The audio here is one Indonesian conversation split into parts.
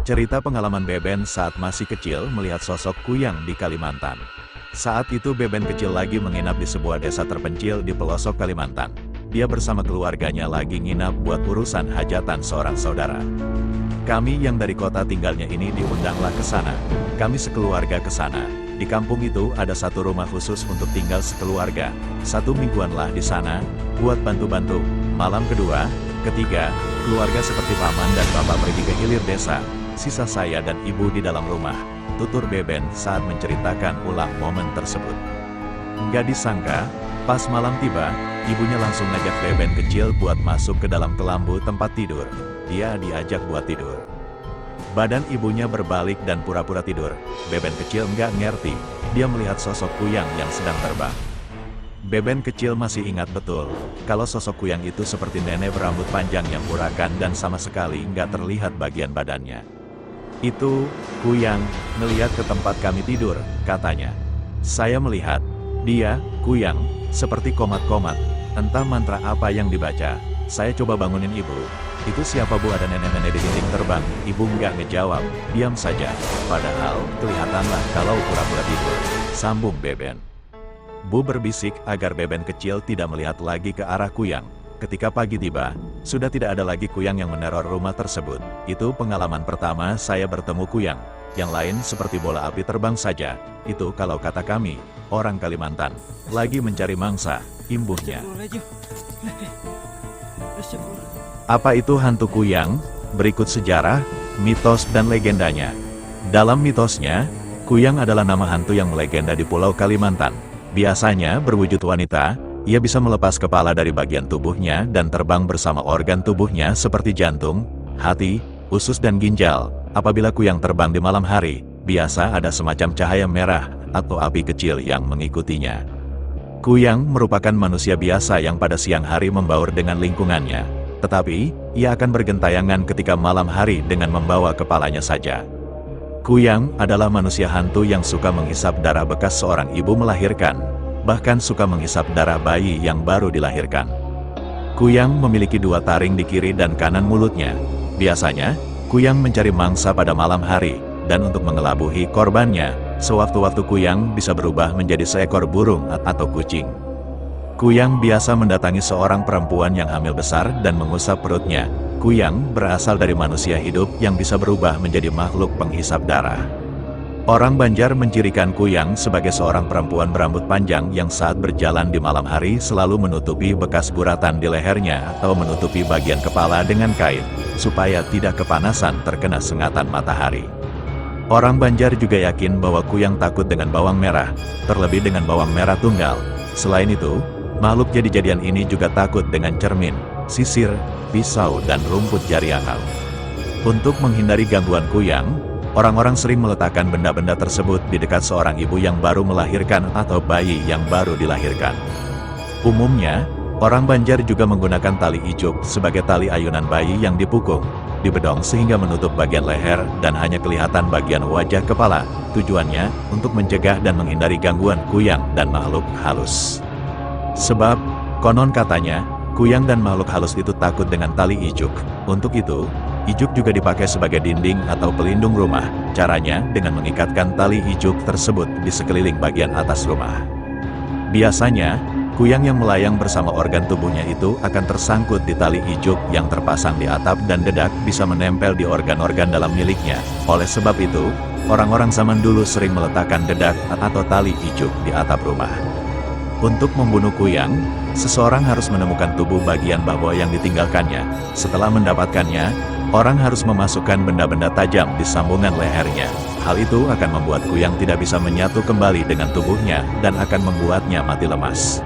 Cerita pengalaman Beben saat masih kecil melihat sosok Kuyang di Kalimantan. Saat itu Beben kecil lagi menginap di sebuah desa terpencil di pelosok Kalimantan. Dia bersama keluarganya lagi nginap buat urusan hajatan seorang saudara. Kami yang dari kota tinggalnya ini diundanglah ke sana. Kami sekeluarga ke sana. Di kampung itu ada satu rumah khusus untuk tinggal sekeluarga. 1 mingguanlah di sana, buat bantu-bantu. Malam kedua, ketiga, keluarga seperti paman dan bapak pergi ke hilir desa. Sisa saya dan ibu di dalam rumah, tutur Beben saat menceritakan ulang momen tersebut. Nggak disangka, pas malam tiba, ibunya langsung ngajak Beben kecil buat masuk ke dalam kelambu tempat tidur. Dia diajak buat tidur. Badan ibunya berbalik dan pura-pura tidur. Beben kecil nggak ngerti, dia melihat sosok Kuyang yang sedang terbang. Beben kecil masih ingat betul, kalau sosok Kuyang itu seperti nenek berambut panjang yang urakan dan sama sekali nggak terlihat bagian badannya. Itu, Kuyang, ngeliat ke tempat kami tidur, katanya. Saya melihat, dia, Kuyang, seperti komat-komat, entah mantra apa yang dibaca. Saya coba bangunin ibu. Itu siapa bu, ada nenek-nenek di dinding terbang? Ibu nggak ngejawab, diam saja. Padahal, kelihatanlah kalau pura-pura tidur. Sambung Beben. Bu berbisik agar Beben kecil tidak melihat lagi ke arah Kuyang. Ketika pagi tiba, sudah tidak ada lagi Kuyang yang meneror rumah tersebut. Itu pengalaman pertama saya bertemu Kuyang. Yang lain seperti bola api terbang saja. Itu kalau kata kami, orang Kalimantan, lagi mencari mangsa, imbuhnya. Apa itu hantu Kuyang? Berikut sejarah, mitos dan legendanya. Dalam mitosnya, Kuyang adalah nama hantu yang melegenda di Pulau Kalimantan. Biasanya berwujud wanita. Ia bisa melepas kepala dari bagian tubuhnya dan terbang bersama organ tubuhnya seperti jantung, hati, usus dan ginjal. Apabila Kuyang terbang di malam hari, biasa ada semacam cahaya merah atau api kecil yang mengikutinya. Kuyang merupakan manusia biasa yang pada siang hari membaur dengan lingkungannya. Tetapi, ia akan bergentayangan ketika malam hari dengan membawa kepalanya saja. Kuyang adalah manusia hantu yang suka menghisap darah bekas seorang ibu melahirkan. Bahkan suka menghisap darah bayi yang baru dilahirkan. Kuyang memiliki 2 taring di kiri dan kanan mulutnya. Biasanya, Kuyang mencari mangsa pada malam hari, dan untuk mengelabuhi korbannya, sewaktu-waktu Kuyang bisa berubah menjadi seekor burung atau kucing. Kuyang biasa mendatangi seorang perempuan yang hamil besar dan mengusap perutnya. Kuyang berasal dari manusia hidup yang bisa berubah menjadi makhluk penghisap darah. Orang Banjar mencirikan Kuyang sebagai seorang perempuan berambut panjang yang saat berjalan di malam hari selalu menutupi bekas guratan di lehernya atau menutupi bagian kepala dengan kain, supaya tidak kepanasan terkena sengatan matahari. Orang Banjar juga yakin bahwa Kuyang takut dengan bawang merah, terlebih dengan bawang merah tunggal. Selain itu, makhluk jadi-jadian ini juga takut dengan cermin, sisir, pisau dan rumput jari akal. Untuk menghindari gangguan Kuyang, orang-orang sering meletakkan benda-benda tersebut di dekat seorang ibu yang baru melahirkan atau bayi yang baru dilahirkan. Umumnya, orang Banjar juga menggunakan tali ijuk sebagai tali ayunan bayi yang dipukung, dibedong sehingga menutup bagian leher dan hanya kelihatan bagian wajah kepala. Tujuannya untuk mencegah dan menghindari gangguan Kuyang dan makhluk halus. Sebab, konon katanya, Kuyang dan makhluk halus itu takut dengan tali ijuk. Untuk itu, ijuk juga dipakai sebagai dinding atau pelindung rumah. Caranya dengan mengikatkan tali ijuk tersebut di sekeliling bagian atas rumah. Biasanya, Kuyang yang melayang bersama organ tubuhnya itu akan tersangkut di tali ijuk yang terpasang di atap dan dedak bisa menempel di organ-organ dalam miliknya. Oleh sebab itu, orang-orang zaman dulu sering meletakkan dedak atau tali ijuk di atap rumah. Untuk membunuh Kuyang, seseorang harus menemukan tubuh bagian bawah yang ditinggalkannya. Setelah mendapatkannya, orang harus memasukkan benda-benda tajam di sambungan lehernya. Hal itu akan membuat Kuyang tidak bisa menyatu kembali dengan tubuhnya dan akan membuatnya mati lemas.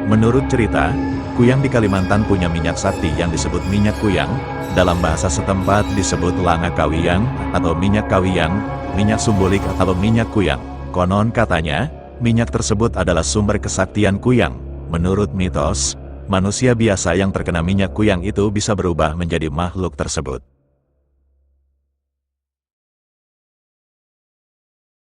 Menurut cerita, Kuyang di Kalimantan punya minyak sakti yang disebut minyak Kuyang. Dalam bahasa setempat disebut langa kawiyang atau minyak kawiyang, minyak sumbulik atau minyak Kuyang. Konon katanya, minyak tersebut adalah sumber kesaktian Kuyang. Menurut mitos, manusia biasa yang terkena minyak Kuyang itu bisa berubah menjadi makhluk tersebut.